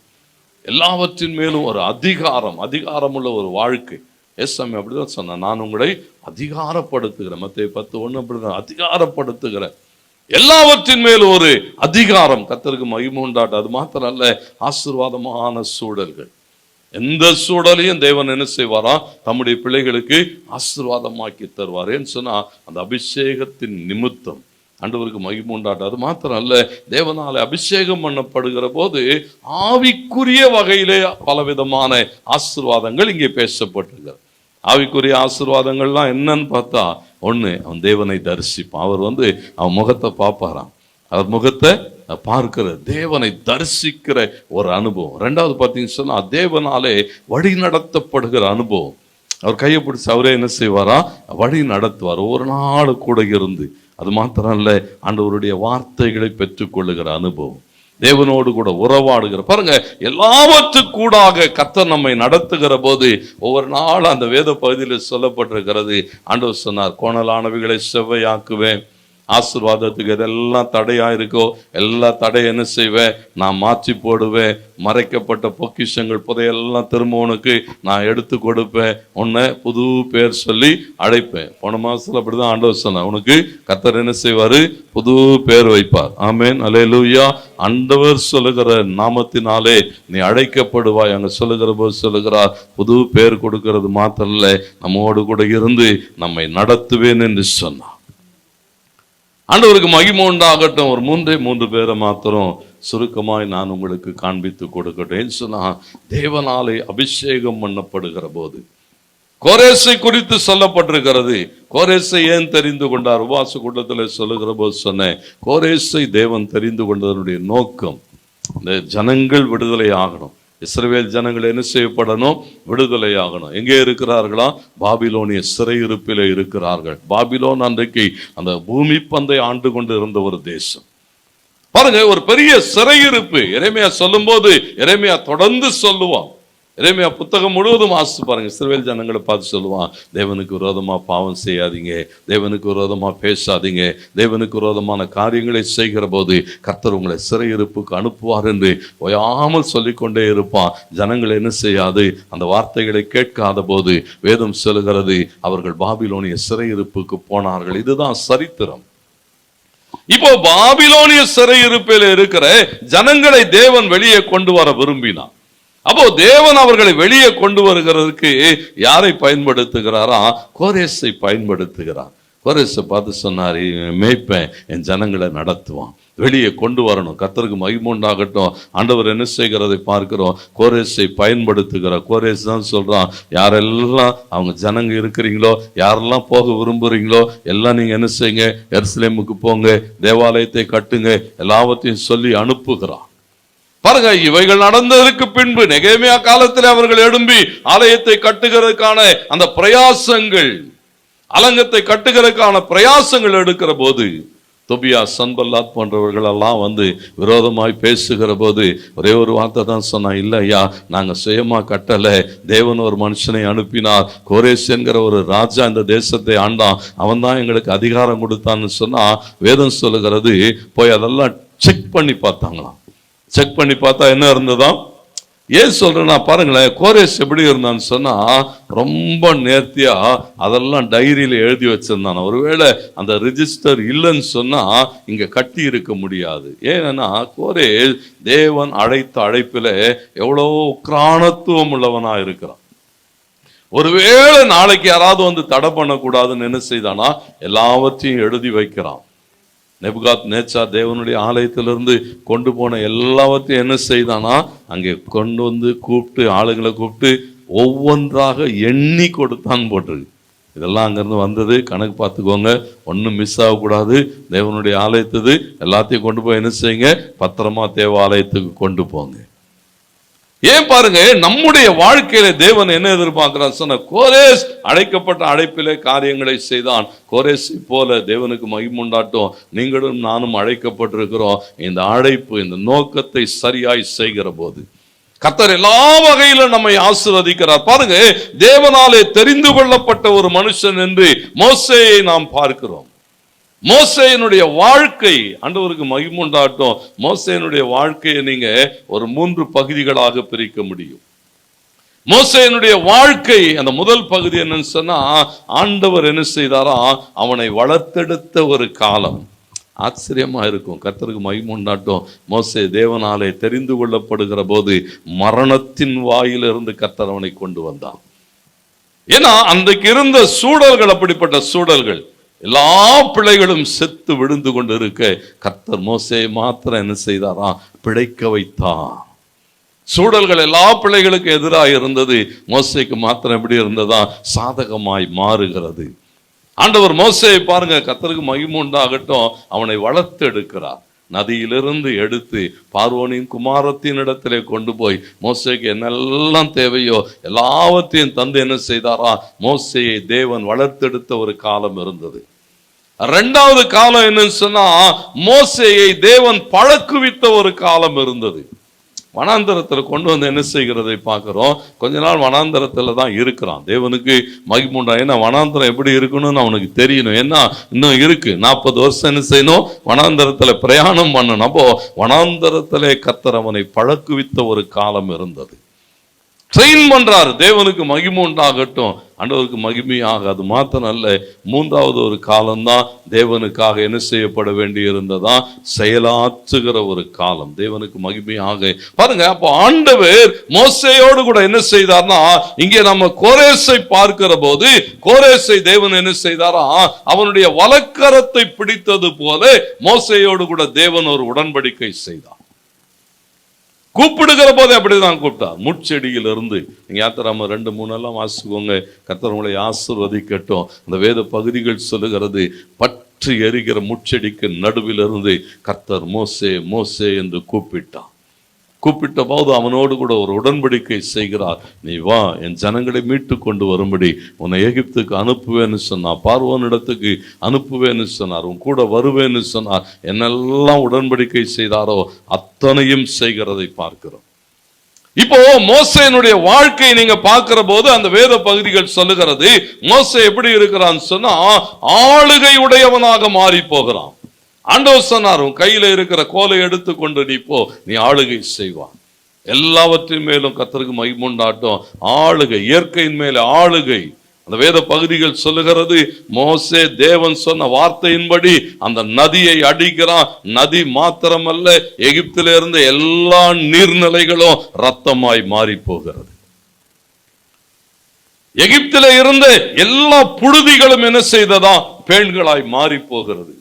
எல்லாவற்றின் மேலும் ஒரு அதிகாரமுள்ள ஒரு வாழ்க்கை. ஏசாமி அப்படிதான் சொன்ன, நான் உங்களை அதிகாரப்படுத்துகிறேன். மத்தேயு 10:1 அப்படிதான், அதிகாரப்படுத்துகிறேன். எல்லாவற்றின் மேலும் ஒரு அதிகாரம். கர்த்தருக்கு மகிமை உண்டாட்டும். அது மாத்திரம் அல்ல, ஆசீர்வாதமான சூழல்கள். எந்த சூழலையும் தேவன் என்ன செய்வாரா? தம்முடைய பிள்ளைகளுக்கு ஆசீர்வாதமாக்கி தருவார். ஏன்னு சொன்னா அந்த அபிஷேகத்தின் நிமித்தம். ஆண்டவருக்கு மகிமை உண்டாட்டும். அது மாத்திரம் அல்ல, தேவனாலே அபிஷேகம் பண்ணப்படுகிற போது ஆவிக்குரிய வகையிலே பலவிதமான ஆசீர்வாதங்கள் இங்கே பேசப்பட்டிருக்கிறது. ஆவிக்குரிய ஆசீர்வாதங்கள்லாம் என்னன்னு பார்த்தா, ஒண்ணு, அவன் தேவனை தரிசிப்பான். அவர் அவன் முகத்தை பார்ப்பாராம். அவர் முகத்தை பார்க்கிற, தேவனை தரிசிக்கிற ஒரு அனுபவம். ரெண்டாவது பார்த்தீங்கன்னு சொன்னா தேவனாலே வழி நடத்தப்படுகிற அனுபவம். அவர் கையை பிடிச்சி அவரே என்ன செய்வாரா? வழி நடத்துவார். ஒரு நாள் கூட இருந்து. அது மாத்திரம் இல்ல, ஆண்டவருடைய வார்த்தைகளை பெற்றுக்கொள்ளுகிற அனுபவம். தேவனோடு கூட உறவாடுகிற பாருங்க, எல்லாவற்றுக்கூடாக கர்த்தர் நம்மை நடத்துகிற போது ஒவ்வொரு நாள் அந்த வேத பகுதியில் சொல்லப்பட்டிருக்கிறது. ஆண்டவர் சொன்னார், கோணலானவைகளை செவ்வையாக்குவேன். ஆசீர்வாதத்துக்கு எதெல்லாம் தடையா இருக்கோ எல்லா தடையை என்ன செய்வேன்? நான் மாற்றி போடுவேன். மறைக்கப்பட்ட பொக்கிஷங்கள் புதையெல்லாம் திரும்ப உனக்கு நான் எடுத்து கொடுப்பேன். உன்னை புது பேர் சொல்லி அழைப்பேன். போன மாசத்துல அப்படிதான் ஆண்டவர் சொன்னார், உனக்கு கர்த்தர் என்ன செய்வாரு? புது பேர் வைப்பார். ஆமென், அல்லேலூயா. ஆண்டவர் சொல்லுகிற நாமத்தினாலே நீ அழைக்கப்படுவாய். அங்க சொல்லுகிற போது சொல்லுகிறார், புது பேர் கொடுக்கிறது மாத்திரம் இல்லை, நம்மோடு கூட இருந்து நம்மை நடத்துவேன் என்று சொன்னார். ஆண்டவருக்கு மகிமை உண்டாகட்டும். ஒரு 3 பேரை மாத்திரம் சுருக்கமாய் நான் உங்களுக்கு காண்பித்து கொடுக்கட்டேன் சொன்னா, தேவனாலே அபிஷேகம் பண்ணப்படுகிற போது கோரேசை குறித்து சொல்லப்பட்டிருக்கிறது. கோரேசை ஏன் தெரிந்து கொண்டார்? உபவாச கூட்டத்தில் சொல்லுகிற போது சொன்னேன், கோரேசை தேவன் தெரிந்து கொண்டதனுடைய நோக்கம், இந்த ஜனங்கள் விடுதலை ஆகணும். இஸ்ரவேல் ஜனங்கள் என்ன செய்யப்படணும்? விடுதலை ஆகணும். எங்கே இருக்கிறார்களா? பாபிலோனிய சிறையிருப்பிலே இருக்கிறார்கள். பாபிலோன் அன்றைக்கு அந்த பூமி பந்தை ஆண்டு கொண்டு இருந்த ஒரு தேசம். பாருங்க, ஒரு பெரிய சிறையிருப்பு. எரேமியா சொல்லும் போது எரேமியா தொடர்ந்து சொல்லுவான். எரேமியா புத்தகம் முழுவதும் வாசித்து பாருங்க. இஸ்ரவேல் ஜனங்களை பார்த்து சொல்லுவான், தேவனுக்கு விரோதமா பாவம் செய்யாதீங்க, தேவனுக்கு விரோதமா பேசாதீங்க, தேவனுக்கு விரோதமான காரியங்களை செய்கிற போது கர்த்தர் உங்களை சிறையிருப்புக்கு அனுப்புவார் என்று ஓயாமல் சொல்லிக்கொண்டே இருப்பான். ஜனங்கள் என்ன செய்யாது? அந்த வார்த்தைகளை கேட்காத போது வேதம் சொல்லுகிறது, அவர்கள் பாபிலோனிய சிறையிருப்புக்கு போனார்கள். இதுதான் சரித்திரம். இப்போ பாபிலோனிய சிறையிருப்பில் இருக்கிற ஜனங்களை தேவன் வெளியே கொண்டு வர விரும்பினார். அப்போ தேவன் அவர்களை வெளியே கொண்டு வருகிறதுக்கு யாரை பயன்படுத்துகிறாரா? கோரேசை பயன்படுத்துகிறார். கோரேசை பார்த்து சொன்னார், மேய்ப்பேன், என் ஜனங்களை நடத்துவான், வெளியே கொண்டு வரணும். கர்த்தருக்கு மகிமை உண்டாகட்டும். ஆண்டவர் என்ன செய்கிறதை பார்க்கிறோம். கோரேசை பயன்படுத்துகிறார். கோரேஸ் தான் சொல்றான், யாரெல்லாம் அவங்க ஜனங்க இருக்கிறீங்களோ, யாரெல்லாம் போக விரும்புறீங்களோ எல்லாம் நீங்க என்ன செய்யுங்க, எருசலேமுக்கு போங்க, தேவாலயத்தை கட்டுங்க, எல்லாவற்றையும் சொல்லி அனுப்புகிறான். பாருங்க, இவைகள் நடந்ததற்கு பின்பு நெகேமியா காலத்தில் அவர்கள் எழும்பி ஆலயத்தை கட்டுகிறதுக்கான அந்த பிரயாசங்கள், அலங்கத்தை கட்டுகிறதுக்கான பிரயாசங்கள் எடுக்கிற போது தொபியா, சன்பல்லாத் போன்றவர்கள் எல்லாம் விரோதமாய் பேசுகிற போது ஒரே ஒரு வார்த்தை தான் சொன்னா, இல்ல ஐயா, நாங்க சுயமா கட்டல, தேவன் ஒரு மனுஷனை அனுப்பினார். கோரேஸ் என்கிற ஒரு ராஜா இந்த தேசத்தை ஆண்டான், அவன் தான் எங்களுக்கு அதிகாரம் கொடுத்தான்னு சொன்னா, வேதம் சொல்லுகிறது, போய் அதெல்லாம் செக் பண்ணி பார்த்தாங்களாம். செக் பண்ணி பார்த்தா என்ன இருந்ததா? ஏன் சொல்றேன்னா பாருங்களேன், கோரேஸ் எப்படி இருந்தான்னு சொன்னா, ரொம்ப நேர்த்தியா அதெல்லாம் டைரியில எழுதி வச்சிருந்தான். ஒருவேளை அந்த ரிஜிஸ்டர் இல்லைன்னு சொன்னா இங்க கட்டி இருக்க முடியாது. ஏன்னா கோரேஸ் தேவன் அழைத்த அழைப்பில எவ்வளவு உக்ரானத்துவம் உள்ளவனா இருக்கிறான். ஒருவேளை நாளைக்கு யாராவது தடை பண்ணக்கூடாதுன்னு என்ன செய்தானா, எல்லாவற்றையும் எழுதி வைக்கிறான். நேபுகாத் நேச்சார் தேவனுடைய ஆலயத்திலிருந்து கொண்டு போன எல்லாவற்றையும் என்ன செய்தானா, அங்கே கொண்டு கூப்பிட்டு, ஆளுங்களை கூப்பிட்டு ஒவ்வொன்றாக எண்ணி கொடுத்தான் போட்டிருக்கு. இதெல்லாம் அங்கிருந்து வந்தது, கணக்கு பார்த்துக்கோங்க, ஒன்றும் மிஸ் ஆகக்கூடாது. தேவனுடைய ஆலயத்துது எல்லாத்தையும் கொண்டு போய் என்ன செய்யுங்க, பத்திரமா தேவாலயத்துக்கு கொண்டு போங்க. ஏன் பாருங்க, நம்முடைய வாழ்க்கையில தேவன் என்ன எதிர்பார்க்கிறார் சொன்ன, கோரேஸ் அழைக்கப்பட்ட அழைப்பிலே காரியங்களை செய்தான். கோரேஸை போல தேவனுக்கு மகிமை உண்டாட்டும். நீங்களும் நானும் அழைக்கப்பட்டிருக்கிறோம். இந்த அழைப்பு, இந்த நோக்கத்தை சரியாய் செய்கிற போது கர்த்தர் எல்லா வகையிலும் நம்மை ஆசீர்வதிக்கிறார். பாருங்க, தேவனாலே தெரிந்து கொள்ளப்பட்ட ஒரு மனுஷன் என்று மோசேயை நாம் பார்க்கிறோம். மோசேயினுடைய வாழ்க்கை, ஆண்டவருக்கு மகிமை உண்டாகட்டும், மோசேயினுடைய வாழ்க்கையை நீங்க ஒரு 3 பகுதிகளாக பிரிக்க முடியும். மோசேயினுடைய வாழ்க்கை அந்த முதல் பகுதி என்னன்னு சொன்னா, ஆண்டவர் என்ன செய்தாரா, அவனை வளர்த்தெடுத்த ஒரு காலம். ஆச்சரியமா இருக்கும். கர்த்தருக்கு மகிமை உண்டாகட்டும். மோசே தேவனாலே தெரிந்து கொள்ளப்படுகிற போது மரணத்தின் வாயிலிருந்து கர்த்தர் அவனை கொண்டு வந்தான். ஏன்னா அன்றைக்கு இருந்த சூழல்கள் அப்படிப்பட்ட சூழல்கள். எல்லா பிள்ளைகளும் செத்து விழுந்து கொண்டு இருக்க கர்த்தர் மோசேயை மாத்திரம் என்ன செய்தாரா, பிழைக்க வைத்தார். சூழல்கள் எல்லா பிள்ளைகளுக்கு எதிராக இருந்தது, மோசேக்கு மாத்திரம் எப்படி இருந்ததா, சாதகமாய் மாறுகிறது. ஆண்டவர் மோசேயை பாருங்க, கர்த்தருக்கு மகிமை உண்டாகட்டும், அவனை வளர்த்து எடுக்கிறார். நதியிலிருந்து எடுத்து பார்வோனின் குமாரத்தின் இடத்திலே கொண்டு போய் மோசேக்கு என்னெல்லாம் தேவையோ எல்லாவற்றையும் தந்து என்ன செய்தாரா, மோசேயை தேவன் வளர்த்தெடுத்த ஒரு காலம் இருந்தது. 2வது காலம் என்னன்னு சொன்னா, மோசேயை தேவன் பழக்குவித்த ஒரு காலம் இருந்தது. வனாந்தரத்துல கொண்டு வந்து என்ன செய்கிறதை பார்க்கிறோம். கொஞ்ச நாள் வனாந்தரத்துல தான் இருக்கிறான். தேவனுக்கு மகிமை உண்டா. ஏன்னா வனாந்தரம் எப்படி இருக்கணும்னு அவனுக்கு தெரியணும். ஏன்னா இன்னும் இருக்கு 40 வருஷம் என்ன செய்யணும், வனாந்தரத்துல பிரயாணம் பண்ணணும். அப்போ வனாந்தரத்திலே கர்த்தர் அவனை பழக்குவித்த ஒரு காலம் இருந்தது. ட்ரெயின் பண்றாரு. தேவனுக்கு மகிமை உண்டாகட்டும், ஆண்டவருக்கு மகிமையாக. அது மாத்திரம் அல்ல, 3வது ஒரு காலம்தான் தேவனுக்காக என்ன செய்யப்பட வேண்டி இருந்ததா, செயலாற்றுகிற ஒரு காலம். தேவனுக்கு மகிமையாக பாருங்க. அப்போ ஆண்டவர் மோசேயோடு கூட என்ன செய்தார்னா, இங்கே நம்ம கோரேசை பார்க்கிற போது கோரேசை தேவன் என்ன செய்தாரா, அவனுடைய வலக்கரத்தை பிடித்தது போல மோசேயோடு கூட தேவன் ஒரு உடன்படிக்கை செய்தார். கூப்பிடுகிற போதே அப்படிதான் கூப்பிட்டார். முட்செடியில் இருந்து நீங்க யாத்திராம 2-3 எல்லாம் வாசிக்கோங்க. கர்த்தர் உங்களை ஆசீர்வதிக்கட்டும். அந்த வேத பகுதிகள் சொல்லுகிறது, பற்றி எரிகிற முட்செடிக்கு நடுவில் இருந்து கர்த்தர் மோசே மோசே என்று கூப்பிட்டார். கூப்பிட்ட போது அவனோடு கூட ஒரு உடன்படிக்கை செய்கிறார். நீ வா, என் ஜனங்களை மீட்டு கொண்டு வரும்படி உன்னை எகிப்துக்கு அனுப்புவேன்னு சொன்னார். பார்வோன் இடத்துக்கு அனுப்புவேன்னு சொன்னார். உன் கூட வருவேன்னு சொன்னார். என்னெல்லாம் உடன்படிக்கை செய்தாரோ அத்தனையும் செய்கிறதை பார்க்கிறோம். இப்போ மோசேனுடைய வாழ்க்கையை நீங்க பார்க்கிற போது அந்த வேத பகுதிகள் சொல்லுகிறது, மோசே எப்படி இருக்கிறான்னு சொன்னா, ஆளுகை உடையவனாக மாறி போகிறான். ஆண்டவர் சொன்னார், உன் கையில இருக்கிற கோலை எடுத்துக்கொண்டு நீ போ, நீ ஆளுகை செய்வான். எல்லாவற்றின் மேலும் கர்த்தருக்கு மகிமை உண்டாகட்டும். ஆளுகை, இயற்கையின் மேல ஆளுகை. அந்த வேத பகுதிகள் சொல்லுகிறது, மோசே தேவன் சொன்ன வார்த்தையின்படி அந்த நதியை அடிக்கிறான். நதி மாத்திரமல்ல, எகிப்திலிருந்து எல்லா நீர்நிலைகளும் ரத்தமாய் மாறி போகிறது. எகிப்தில இருந்து எல்லா புழுதிகளும் என்ன செய்ததா, பேண்களாய் மாறி போகிறது.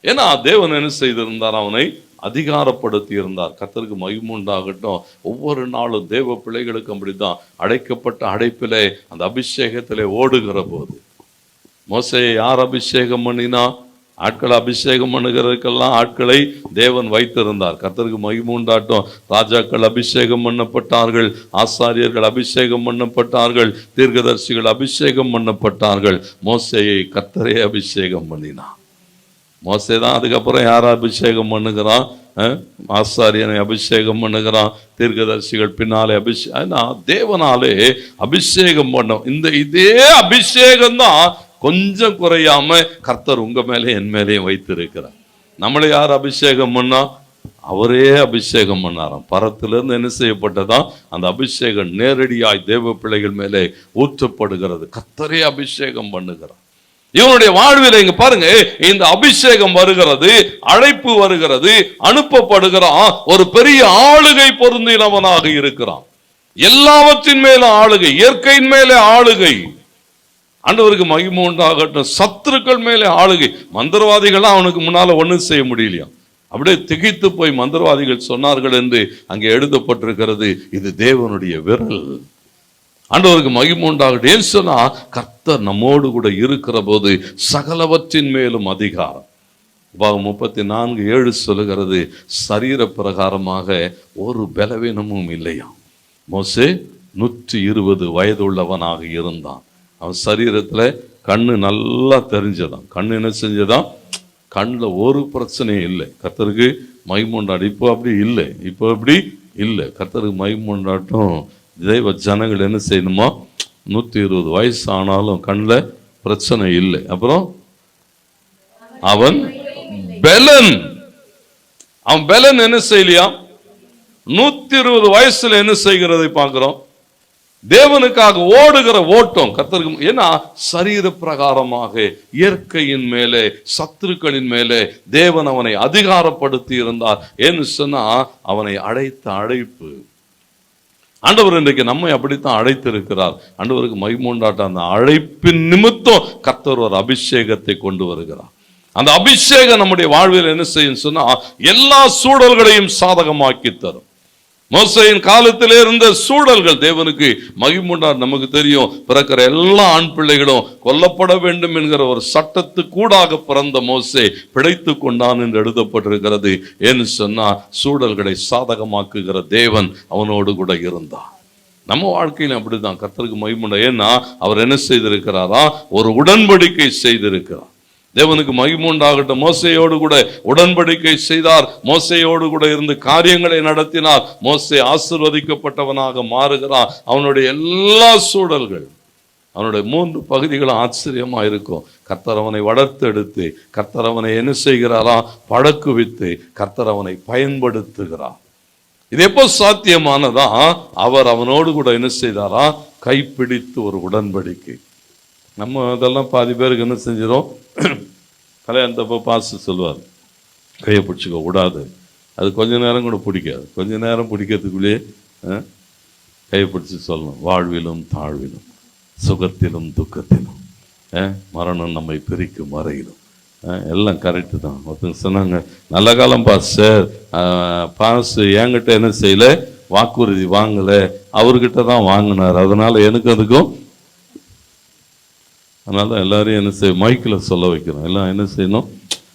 ஏன்னா தேவன் என்ன செய்திருந்தார், அவனை அதிகாரப்படுத்தி இருந்தார். கர்த்தருக்கு மகிமை உண்டாகட்டும். ஒவ்வொரு நாளும் தேவ பிள்ளைகளுக்கு அப்படித்தான். அடைக்கப்பட்ட அடைப்பிலே அந்த அபிஷேகத்திலே ஓடுகிற போது, மோசேயை யார் அபிஷேகம் பண்ணினா, ஆட்களை அபிஷேகம் பண்ணுகிறதுக்கெல்லாம் ஆட்களை தேவன் வைத்திருந்தார். கர்த்தருக்கு மகிமை உண்டாகட்டும். ராஜாக்கள் அபிஷேகம் பண்ணப்பட்டார்கள், ஆசாரியர்கள் அபிஷேகம் பண்ணப்பட்டார்கள், தீர்க்கதரிசிகள் அபிஷேகம் பண்ணப்பட்டார்கள். மோசேயை கர்த்தரே அபிஷேகம் பண்ணினார். மோசே தான் அதுக்கப்புறம் யார் அபிஷேகம் பண்ணுகிறான், ஆசாரியனை அபிஷேகம் பண்ணுகிறான், தீர்க்கதரிசிகள் பின்னாலே அபிஷேகம். தேவனாலே அபிஷேகம் பண்ணோம். இதே அபிஷேகம் தான் கொஞ்சம் குறையாம கர்த்தர் உங்க மேலே என் மேலேயும் வைத்திருக்கிறார். நம்மளை யார் அபிஷேகம் பண்ணா, அவரே அபிஷேகம் பண்ணாராம். பரத்திலிருந்து என்ன செய்யப்பட்டதா, அந்த அபிஷேகம் நேரடியாய் தேவ பிள்ளைகள் மேலே ஊற்றப்படுகிறது. கர்த்தரே அபிஷேகம் பண்ணுகிறார். இவனுடைய வாழ்வில் இங்க பாருங்க, இந்த அபிஷேகம் வருகிறது, அழைப்பு வருகிறது, அனுப்பப்படுகிறான். ஒரு பெரிய ஆளுகை பொருந்தினவனாக இருக்கிறான். எல்லாவற்றின் மேல ஆளுகை, இயற்கையின் மேலே ஆளுகை. ஆண்டவருக்கு மகிமை உண்டாகட்டும். சத்துருக்கள் மேலே ஆளுகை. மந்திரவாதிகள் அவனுக்கு முன்னால ஒண்ணும் செய்ய முடியலையா. அப்படியே திகைத்து போய் மந்திரவாதிகள் சொன்னார்கள் என்று அங்கே எழுதப்பட்டிருக்கிறது. இது தேவனுடைய விரல். ஆண்டவருக்கு மகிமை உண்டாகட்டும். ஏன் சொன்னா, கர்த்தர் நம்மோடு கூட இருக்கிற போது சகலவற்றின் மேலும் அதிகாரம். 34:7 சொல்லுகிறது, சரீர பிரகாரமாக ஒரு பலவீனமும் இல்லையா. மோசே 120 வயதுள்ளவனாக இருந்தான். அவன் சரீரத்துல கண்ணு நல்லா தெரிஞ்சதான். கண்ணு என்ன செஞ்சதான், கண்ணுல ஒரு பிரச்சனையும் இல்லை. கர்த்தருக்கு மகிமை உண்டாட்டும். இப்போ அப்படி இல்லை, இப்போ அப்படி இல்லை. கர்த்தருக்கு மகிமை உண்டாட்டும். தெய்வ ஜனங்கள் என்ன செய்யணுமா, 120 வயசு ஆனாலும் கண்ணில் பிரச்சனை இல்லை. அப்புறம் அவன் பெலன். அவன் பெலன் என்ன செய்யலையா? 120 வயசுல என்ன செய்கிறதை பார்க்கிறோம்? தேவனுக்காக ஓடுகிற ஓட்டம் கர்த்தருக்கு. ஏன்னா சரீர பிரகாரமாக இயற்கையின் மேலே, சத்துருக்களின் மேலே தேவன் அவனை அதிகாரப்படுத்தி இருந்தார். ஏன்னு சொன்னா அவனை அழைத்த அழைப்பு. ஆண்டவர் இன்றைக்கு நம்மை அப்படித்தான் அழைத்திருக்கிறார். ஆண்டவருக்கு மகிமை உண்டாட்ட அந்த அழைப்பின் நிமித்தம் கர்த்தர் ஒரு அபிஷேகத்தை கொண்டு வருகிறார். அந்த அபிஷேகம் நம்முடைய வாழ்வில் என்ன செய்யும் சொன்னா எல்லா சூழல்களையும் சாதகமாக்கி தரும். மோசேயின் காலத்திலே இருந்த சூழல்கள் தேவனுக்கு மகிமுண்டார். நமக்கு தெரியும், பிறக்கிற எல்லா ஆண் பிள்ளைகளும் கொல்லப்பட வேண்டும் என்கிற ஒரு சட்டத்துக்கூடாக பிறந்த மோசே பிழைத்து கொண்டான் என்று எழுதப்பட்டிருக்கிறது. ஏன்னு சொன்னா சூழல்களை சாதகமாக்குகிற தேவன் அவனோடு கூட இருந்தார். நம்ம வாழ்க்கையில அப்படிதான் கர்த்தருக்கு மகிமுண்டா. ஏன்னா அவர் என்ன செய்திருக்கிறாரா? ஒரு உடன்படிக்கை செய்திருக்கிறார். தேவனுக்கு மகிமை உண்டாகட்டும். மோசேயோடு கூட உடன்படிக்கை செய்தார். மோசேயோடு கூட இருந்து காரியங்களை நடத்தினார். மோசே ஆசீர்வதிக்கப்பட்டவனாக மாறுகிறான். அவனுடைய எல்லா சூழல்கள், அவனுடைய 3 பகுதிகளும் ஆச்சரியமா இருக்கும். கர்த்தர் அவனை வளர்த்தெடுத்து, கர்த்தர் அவனை என்ன செய்கிறாரா? பழக்குவித்து, கர்த்தர் அவனை பயன்படுத்துகிறார். இது எப்போ சாத்தியமானதா? அவர் அவனோடு கூட என்ன செய்தாரா? கைப்பிடித்து ஒரு உடன்படிக்கை. நம்ம அதெல்லாம் பாதி பேருக்கு என்ன செஞ்சிடும்? கல்யாணத்தப்போ பாச சொல்லுவார், கையை பிடிச்சிக்க கூடாது. அது கொஞ்ச நேரம் கூட பிடிக்காது. கொஞ்ச நேரம் பிடிக்கிறதுக்குள்ளேயே கையை பிடிச்சி சொல்லணும். வாழ்விலும் தாழ்விலும், சுகத்திலும் துக்கத்திலும், மரணம் நம்மை பிரிக்கும் வரையிலும், எல்லாம் கரெக்டு தான். ஒருத்தங்க சொன்னாங்க, நல்ல காலம் பாஸ் என்கிட்ட என்ன செய்யல, வாக்குறுதி வாங்கலை, அவர்கிட்ட தான் வாங்கினார். அதனால எனக்கு அதுக்கும். அதனால எல்லாரையும் என்ன செய்ய மைக்கில் சொல்ல வைக்கிறோம். எல்லாம் என்ன செய்யணும்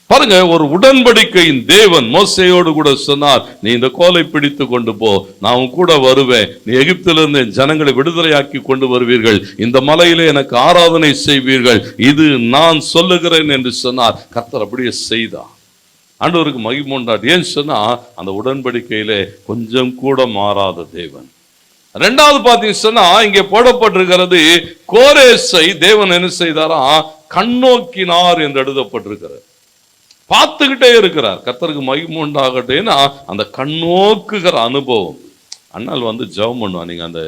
பாருங்க. ஒரு உடன்படிக்கையின் தேவன் மோசேயோடு கூட சொன்னார், நீ இந்த கோலை பிடித்து கொண்டு போ, நான் கூட வருவேன். நீ எகிப்திலிருந்து என் ஜனங்களை விடுதலையாக்கி கொண்டு வருவீர்கள். இந்த மலையிலே எனக்கு ஆராதனை செய்வீர்கள். இது நான் சொல்லுகிறேன் என்று சொன்னார். கர்த்தர் அப்படியே செய்தார். ஆண்டவருக்கு மகிமை உண்டாட்டு. ஏன்னு சொன்னா அந்த உடன்படிக்கையிலே கொஞ்சம் கூட மாறாத தேவன். 2வது பார்த்தீங்கன்னா சொன்னா இங்கே போடப்பட்டிருக்கிறது, கோரேசை தேவன் என்ன செய்தாரா? கண்ணோக்கினார் என்று எழுதப்பட்டிருக்கிறது. பார்த்துக்கிட்டே இருக்கிறார். கர்த்தருக்கு மகிமை உண்டாகட்டும். ஏன்னா அந்த கண்ணோக்குகிற அனுபவம். அண்ணால் வந்து ஜெபம் பண்ணுவான். நீங்க அந்த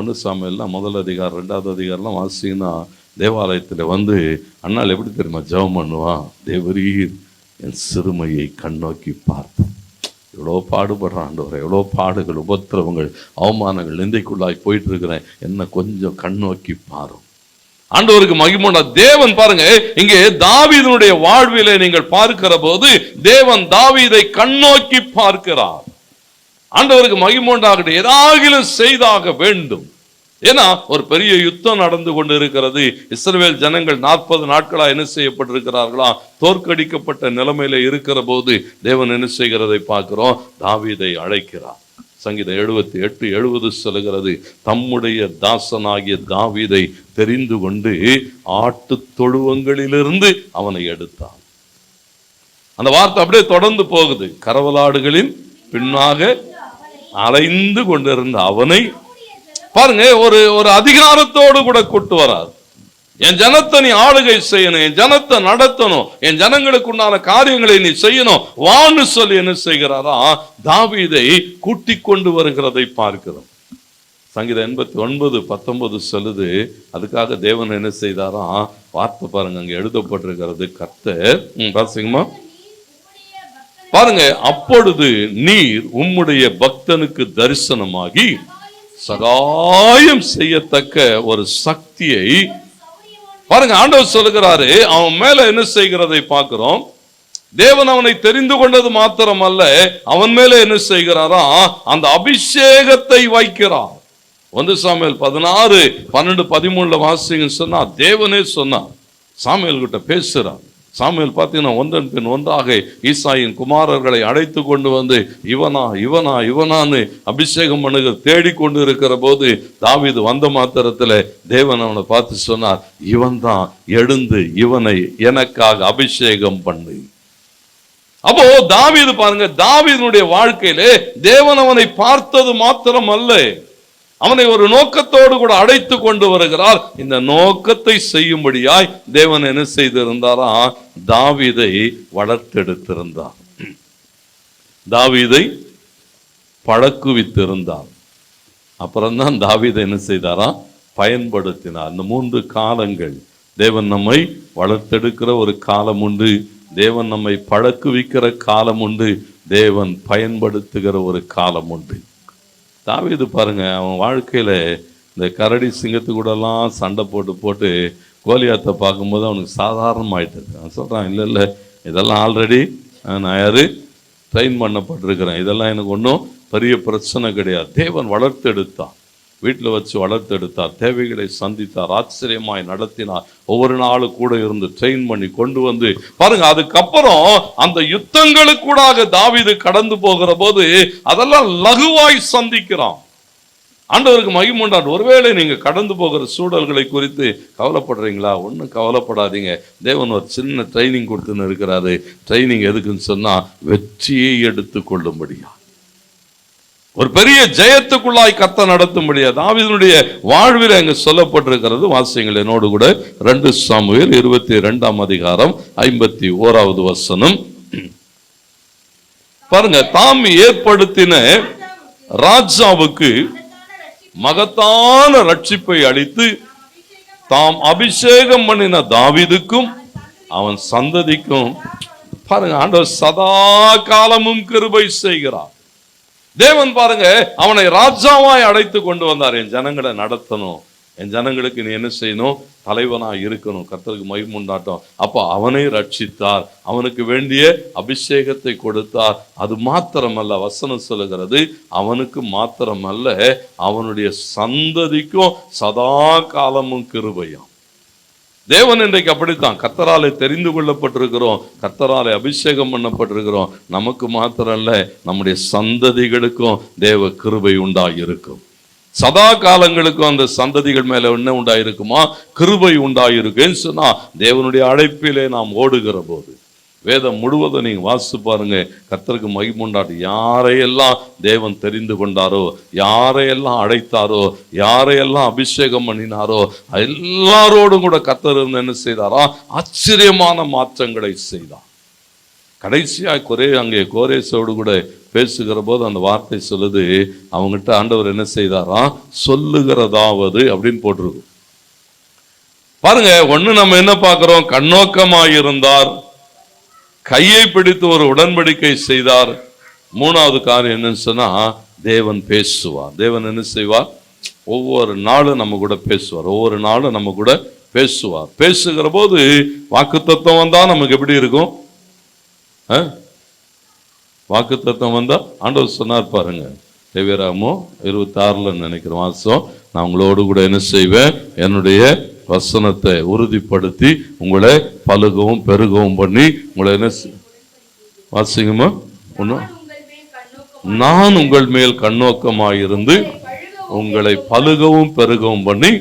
1 சாமுவேல்லாம் 1 அதிகாரம் 2வது அதிகாரம்லாம் வாசிங்கன்னா தேவாலயத்தில் வந்து அண்ணால் எப்படி தெரியுமா ஜெபம் பண்ணுவான்? தேவரீர் என் சிறுமையை கண்ணோக்கி பார்த்து. எவ்வளோ பாடுபடுறான் ஆண்டவரே, எவ்வளோ பாடுகள், உபத்திரவங்கள், அவமானங்கள், நிந்தைக்குள்ளாய் போயிட்டு இருக்கிறேன், என்ன கொஞ்சம் கண்ணோக்கி பாரும். ஆண்டவருக்கு மகிமை. தேவன் பாருங்க, இங்கே தாவீதுடைய வாழ்விலே நீங்கள் பார்க்கிற போது தேவன் தாவீதை கண்ணோக்கி பார்க்கிறார். ஆண்டவருக்கு மகிமை உண்டாகட்டும். ஏதாகிலும் செய்தாக வேண்டும். ஏன்னா ஒரு பெரிய யுத்தம் நடந்து கொண்டு இருக்கிறது. இஸ்ரவேல் ஜனங்கள் 40 நாட்களா என்ன செய்யப்பட்டிருக்கிறார்களா? தோற்கடிக்கப்பட்ட நிலைமையில இருக்கிற போது தேவன் என்ன செய்கிறதை பார்க்கிறோம். தாவீதை அழைக்கிறார். சங்கீதம் 78:70 சொல்லுகிறது, தம்முடைய தாசனாகிய தாவீதை தெரிந்து கொண்டு ஆட்டு தொழுவங்களிலிருந்து அவனை எடுத்தார். அந்த வார்த்தை அப்படியே தொடர்ந்து போகுது. கரவலாடுகளின் பின்னாக அலைந்து கொண்டிருந்த அவனை பாருங்க, ஒரு அதிகாரத்தோடு கூட கூட்டு வராது. என் ஜனத்தை நீ ஆளுகை செய்யணும், என் ஜனத்தை நடத்தணும், என் ஜனங்களுக்கு உண்டான காரியங்களை நீ செய்யணும் வான்னு சொல்லி என்ன செய்கிறாரா? தாவீதை கூட்டிக் கொண்டு வருகிறதை பார்க்கிறோம். சங்கீதம் 89:19 சொல்லுது. அதுக்காக தேவன் என்ன செய்தாரா? வார்த்தை பாருங்க, அங்க எழுதப்பட்டிருக்கிறது. கர்த்தர் பாத்தீங்கம்மா பாருங்க, அப்பொழுது நீர் உம்முடைய பக்தனுக்கு தரிசனமாகி சகாயம் செய்யத்தக்க ஒரு சக்தியை பாருங்க ஆண்டவர் சொல்லுகிறாரு. அவன் மேல என்ன செய்கிறதை பார்க்கிறோம். தேவன் அவனை தெரிந்து கொண்டது மாத்திரம் அல்ல, அவன் மேல என்ன செய்கிறாரா? அந்த அபிஷேகத்தை வைக்கிறார். 1 சாமுவேல் 16:12-13 வாசிங்க சொன்னா தேவனே சொன்னார். சாமுவேல் கிட்ட பேசுறார். சாமுவேல் பார்த்தீங்கன்னா ஒன்றன் பின் ஒன்றாக ஈசாயின் குமாரர்களை அழைத்து கொண்டு வந்து இவனான்னு அபிஷேகம் பண்ணுக தேடிக்கொண்டு இருக்கிற போது தாவீது வந்த மாத்திரத்தில் தேவன் அவனை பார்த்து சொன்னார், இவன் தான், எழுந்து இவனை எனக்காக அபிஷேகம் பண்ணு. அப்போ தாவீது பாருங்க, தாவீதுடைய வாழ்க்கையிலே தேவன் அவனை பார்த்தது மாத்திரம் அல்ல, அவனை ஒரு நோக்கத்தோடு கூட அழைத்து கொண்டு வருகிறார். இந்த நோக்கத்தை செய்யும்படியாய் தேவன் என்ன செய்திருந்தாரா? தாவீதை வளர்த்தெடுத்திருந்தார், தாவீதை பழக்குவித்திருந்தார். அப்புறம்தான் தாவீதை என்ன செய்தாரா? பயன்படுத்தினார். இந்த 3 காலங்கள், தேவன் நம்மை வளர்த்தெடுக்கிற ஒரு காலம் உண்டு, தேவன் நம்மை பழக்குவிக்கிற காலம் உண்டு, தேவன் பயன்படுத்துகிற ஒரு காலம் உண்டு. தாவீது பாருங்க, அவன் வாழ்க்கையில இந்த கரடி சிங்கத்து கூட எல்லாம் சண்டை போட்டு போட்டு கோலியாத்தை பார்க்கும்போது அவனுக்கு சாதாரணமாயிட்டது. அவன் சொல்றான், இல்லை இல்லை, இதெல்லாம் ஆல்ரெடி நான் யாரு ட்ரெயின் பண்ணப்பட்டிருக்கிறேன், இதெல்லாம் எனக்கு ஒன்றும் பெரிய பிரச்சனை கிடையாது. தேவன் வளர்த்தெடுத்தான், வீட்டில் வச்சு வளர்த்தெடுத்தார், தேவைகளை சந்தித்தார், ஆச்சரியமாய் நடத்தினார், ஒவ்வொரு நாளும் கூட இருந்து ட்ரெயின் பண்ணி கொண்டு வந்து பாருங்க. அதுக்கப்புறம் அந்த யுத்தங்களுக்கூடாக தாவீது கடந்து போகிற போது அதெல்லாம் லகுவாய் சந்திக்கிறான். ஆண்டவருக்கு மகிமை உண்டாகட்டும். ஒருவேளை நீங்க கடந்து போகிற சூழல்களை குறித்து கவலைப்படுறீங்களா? ஒன்றும் கவலைப்படாதீங்க. தேவன் ஒரு சின்ன ட்ரைனிங் கொடுத்துன்னு இருக்கிறாரு. ட்ரைனிங் எதுக்குன்னு சொன்னா, வெற்றியை எடுத்து கொள்ளும்படியா, ஒரு பெரிய ஜெயத்துக்குள்ளாய் கர்த்தர் நடத்தும்படியா தாவீதுடைய வாழ்வில் அங்கு சொல்லப்பட்டிருக்கிறது. வாசியங்கள் என்னோடு கூட 2 சாமுவேல் 22ஆம் அதிகாரம் 51வது வசனம் பாருங்க. தாம் ஏற்படுத்தின ராஜாவுக்கு மகத்தான ரட்சிப்பை அளித்து தாம் அபிஷேகம் பண்ணின தாவீதுக்கும் அவன் சந்ததிக்கும் பாருங்க, ஆண்டவர் சதா காலமும் கிருபை செய்கிறார். தேவன் பாருங்க, அவனை ராஜாவாய் அழைத்து கொண்டு வந்தார். என் ஜனங்களை நடத்தணும், என் ஜனங்களுக்கு நீ என்ன செய்யணும்? தலைவனா இருக்கணும். கர்த்தருக்கு மகிமை உண்டாகட்டும். அப்போ அவனை ரட்சித்தார், அவனுக்கு வேண்டிய அபிஷேகத்தை கொடுத்தார். அது மாத்திரமல்ல, வசனம் சொல்லுகிறது, அவனுக்கு மாத்திரமல்ல, அவனுடைய சந்ததிக்கும் சதா காலமும் கிருபையாம். தேவன் இன்றைக்கு அப்படித்தான். கர்த்தராலே தெரிந்து கொள்ளப்பட்டிருக்கிறோம், கர்த்தராலே அபிஷேகம் பண்ணப்பட்டிருக்கிறோம். நமக்கு மாத்திரம் அல்ல, நம்முடைய சந்ததிகளுக்கும் தேவ கிருபை உண்டாயிருக்கும். சதா காலங்களுக்கும் அந்த சந்ததிகள் மேல என்ன உண்டாயிருக்குமா? கிருபை உண்டாயிருக்குன்னு சொன்னா, தேவனுடைய அழைப்பிலே நாம் ஓடுகிற போது வேதம் முழுவதும் நீங்க வாசித்து பாருங்க. கர்த்தருக்கு மகிமை உண்டாகட்டும். யாரையெல்லாம் தேவன் தெரிந்து கொண்டாரோ, யாரையெல்லாம் அழைத்தாரோ, யாரையெல்லாம் அபிஷேகம் பண்ணினாரோ, எல்லாரோடும் கூட கர்த்தர் என்ன செய்தாரா? ஆச்சரியமான மாற்றங்களை செய்தார். கடைசியாக அங்கே கோரேசோடு கூட பேசுகிற போது அந்த வார்த்தை சொல்லுது, அவங்ககிட்ட ஆண்டவர் என்ன செய்தாரா? சொல்லுகிறதாவது அப்படின்னு போட்டிருக்கு பாருங்க. ஒண்ணு நம்ம என்ன பார்க்கிறோம்? கண்ணோக்கமாயிருந்தார், கையை பிடித்து ஒரு உடன்படிக்கை செய்தார். 3வது காரியம் என்னன்னு சொன்னா, தேவன் பேசுவார். தேவன் என்ன செய்வார்? ஒவ்வொரு நாளும் நம்ம கூட பேசுவார், ஒவ்வொரு நாளும் நம்ம கூட பேசுவார். பேசுகிற போது வாக்குத்தத்தம் வந்தா நமக்கு எப்படி இருக்கும்? வாக்குத்தத்தம் வந்தா ஆண்டவர் சொன்னார் பாருங்க, தேவியராமோ 26ல நினைக்கிற மாசம், நான் உங்களோடு கூட என்ன செய்வேன்? என்னுடைய வசனத்தை உறுதிப்படுத்தி உங்களை பலுகவும் பெருகவும் பண்ணி உங்களை என்ன வாசிங்கம்மா? நான் உங்கள் மேல் கண்ணோக்கமாயிருந்து உங்களை பலுகவும் பெருகவும் பண்ணி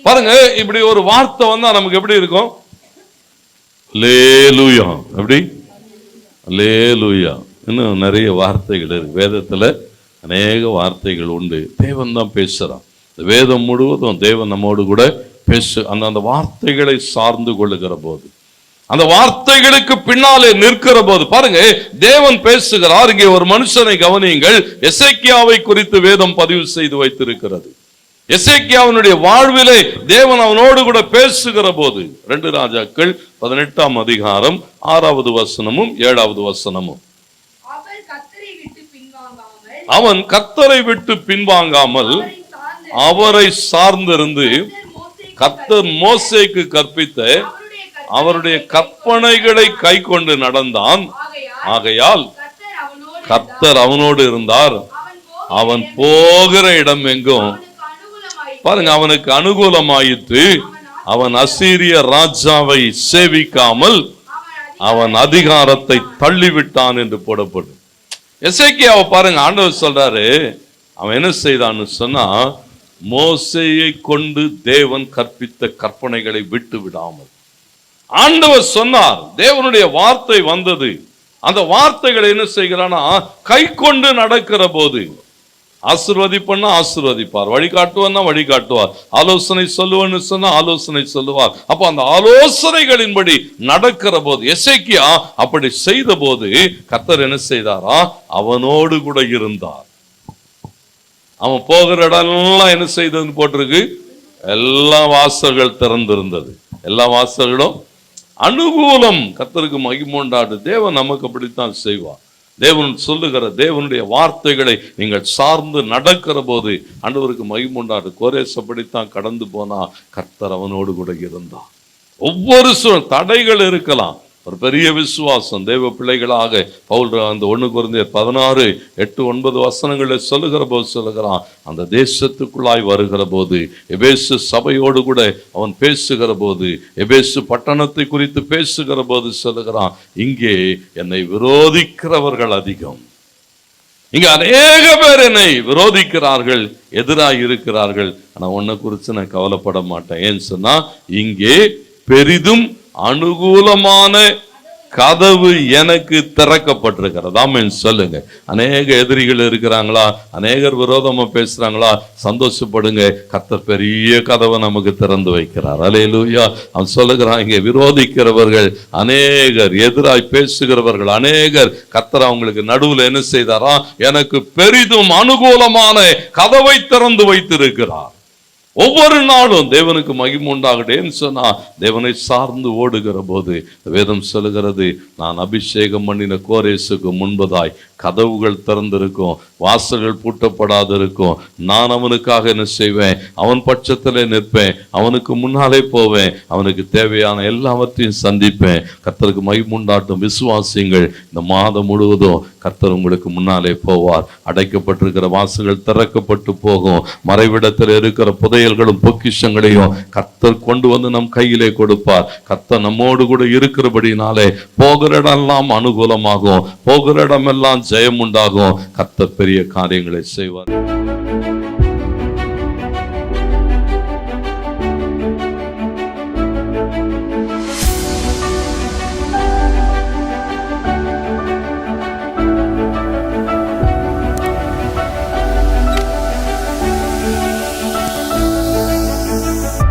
பாருங்க. இப்படி ஒரு வார்த்தை வந்தா நமக்கு எப்படி இருக்கும்? அல்லேலூயா. எப்படி? அல்லேலூயா. இன்னும் நிறைய வார்த்தைகள் இருக்கு வேதத்துல, அநேக வார்த்தைகள் உண்டு. தேவன் தான் பேசுறான். வேதம் முழுவதும் தேவன் நம்மோடு கூட அந்த வார்த்தைகளை சார்ந்து கொள்ளுகிற போது, அந்த வார்த்தைகளுக்கு பின்னாலே நிற்கிற போது பாருங்க, தேவன் பேசுகிறார். இங்கே ஒரு மனுஷனை கவனியுங்கள். எசேக்கியாவை குறித்து வேதம் பதிவு செய்து வைத்திருக்கிறது. எசேக்கியாவினுடைய வாழ்விலே தேவன் அவனோடு கூட பேசுகிற போது 2 ராஜாக்கள் 18ஆம் அதிகாரம் 6வது வசனமும் 7வது வசனமும், அவன் கர்த்தரை விட்டு பின்வாங்காமல் அவரை சார்ந்திருந்து கர்த்தர் மோசேக்கு கற்பித்த அவருடைய கற்பனைகளை கை கொண்டு நடந்தான். ஆகையால் கர்த்தர் அவனோடு இருந்தார். அவன் போகிற இடம் எங்கும் பாருங்க அவனுக்கு அனுகூலமாயிற்று. அவன் அசீரிய ராஜாவை சேவிக்காமல் அவன் அதிகாரத்தை தள்ளிவிட்டான் என்று போடப்படும். எசேக்கியாவை பாருங்க, ஆண்டவர் சொல்றாரு, அவன் என்ன செய்தான்னு சொன்னா, மோசேயை கொண்டு தேவன் கற்பித்த கற்பனைகளை விட்டு விடாமல், ஆண்டவர் சொன்னார், தேவனுடைய வார்த்தை வந்தது, அந்த வார்த்தைகளை என்ன செய்கிறானா கை கொண்டு நடக்கிற போது, ஆசீர்வதிப்பன்னா ஆசீர்வதிப்பார், வழிகாட்டுவன்னா வழிகாட்டுவார், ஆலோசனை சொல்லுவன்னு சொன்னா ஆலோசனை சொல்லுவார். அப்ப அந்த ஆலோசனைகளின்படி நடக்கிற போது எசேக்கியா அப்படி செய்த போது கர்த்தர் என்ன செய்தாரா? அவனோடு கூட இருந்தார். அவன் போகிற இடம்லாம் என்ன செய்ததுன்னு போட்டிருக்கு, எல்லா வாசல்கள் திறந்திருந்தது. எல்லா வாசல்களும் அனுகூலம். கர்த்தருக்கு மகிமை உண்டாடு. தேவன் நமக்கு அப்படித்தான் செய்வார். தேவன் சொல்லுகிற தேவனுடைய வார்த்தைகளை நீங்கள் சார்ந்து நடக்கிற போது ஆண்டவருக்கு மகிமை உண்டாடு. கோரேஸ் அப்படித்தான் கடந்து போனா கர்த்தர் அவனோடு கூட இருந்தார். ஒவ்வொரு தடைகள் இருக்கலாம், ஒரு பெரிய விசுவாசம் தேவ பிள்ளைகளாக பவுல் அந்த 1 கொரிந்தியர் 16:8-9 வசனங்களில் சொல்லுகிற போது சொல்லுகிறான், அந்த தேசத்துக்குள்ளாய் வருகிற போது எபேசு சபையோடு கூட அவன் பேசுகிற போது, எபேசு பட்டணத்தை குறித்து பேசுகிற போது சொல்லுகிறான், இங்கே என்னை விரோதிக்கிறவர்கள் அதிகம். இங்க அநேக பேர் என்னை விரோதிக்கிறார்கள், எதிராக இருக்கிறார்கள். ஆனா உன்னை குறித்து நான் கவலைப்பட மாட்டேன். ஏன்னு சொன்னா இங்கே பெரிதும் அனுகூலமான கதவு எனக்கு திறக்கப்பட்டிருக்கிறது. ஆமென் சொல்லுங்க. அநேக எதிரிகள் இருக்கிறாங்களா, அநேகர் விரோதமா பேசுறாங்களா, சந்தோஷப்படுங்க, கர்த்தர் பெரிய கதவை நமக்கு திறந்து வைக்கிறார். அல்லேலூயா. அவன் சொல்லுகிறான், இங்கே விரோதிக்கிறவர்கள் அநேகர், எதிராய் பேசுகிறவர்கள் அநேகர், கர்த்தர் அவங்களுக்கு நடுவில் என்ன செய்தாரா? எனக்கு பெரிதும் அனுகூலமான கதவை திறந்து வைத்திருக்கிறார். ஒவ்வொரு நாளும் தேவனுக்கு மகிமை உண்டாகட்டேன்னு சொன்னா தேவனை சார்ந்து ஓடுகிற போது வேதம் சொல்லுகிறது, நான் அபிஷேகம் பண்ணின கோரேசுக்கு முன்பதாய் கதவுகள் திறந்திருக்கும், வாசல்கள் பூட்டப்படாது இருக்கும். நான் அவனுக்காக என்ன செய்வேன்? அவன் பட்சத்திலே நிற்பேன், அவனுக்கு முன்னாலே போவேன், அவனுக்கு தேவையான எல்லாவற்றையும் சந்திப்பேன். கர்த்தருக்கு மகிமை உண்டாட்டும். விசுவாசிங்கள், இந்த மாதம் முழுவதும் கர்த்தர் உங்களுக்கு முன்னாலே போவார். அடைக்கப்பட்டிருக்கிற வாசல்கள் திறக்கப்பட்டு போகும். மறைவிடத்தில் இருக்கிற புதையல்களும் பொக்கிஷங்களையும் கர்த்தர் கொண்டு வந்து நம் கையிலே கொடுப்பார். கர்த்தர் நம்மோடு கூட இருக்கிறபடினாலே போகிற இடமெல்லாம் அனுகூலமாகும், போகிற இடமெல்லாம் ஜெயம் உண்டாகும். கர்த்தர் பெரிய காரியங்களை செய்வார்.